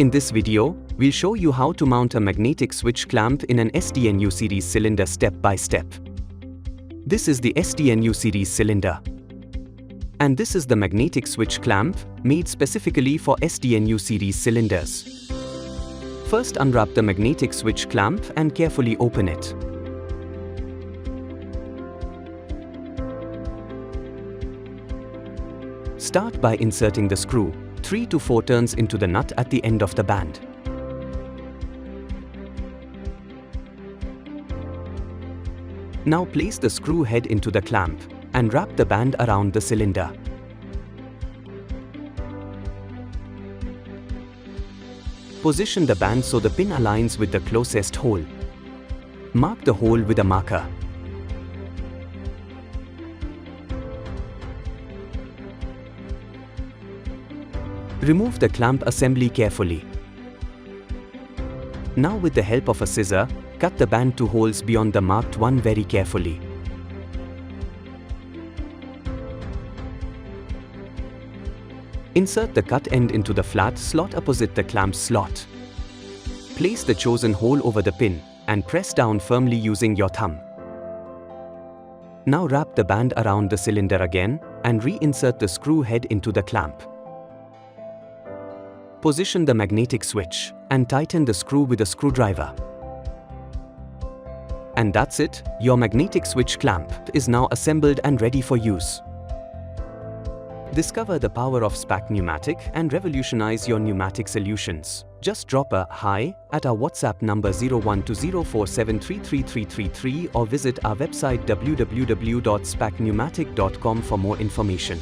In this video, we'll show you how to mount a magnetic switch clamp in an SDNU series cylinder step by step. This is the SDNU series cylinder. And this is the magnetic switch clamp, made specifically for SDNU series cylinders. First, unwrap the magnetic switch clamp and carefully open it. Start by inserting the screw 3 to 4 turns into the nut at the end of the band. Now place the screw head into the clamp and wrap the band around the cylinder. Position the band so the pin aligns with the closest hole. Mark the hole with a marker. Remove the clamp assembly carefully. Now, with the help of a scissor, cut the band to holes beyond the marked one very carefully. Insert the cut end into the flat slot opposite the clamp slot. Place the chosen hole over the pin and press down firmly using your thumb. Now wrap the band around the cylinder again and reinsert the screw head into the clamp. Position the magnetic switch and tighten the screw with a screwdriver. And that's it, your magnetic switch clamp is now assembled and ready for use. Discover the power of SPAC Pneumatic and revolutionize your pneumatic solutions. Just drop a "Hi" at our WhatsApp number 0120473333 or visit our website www.spacpneumatic.com for more information.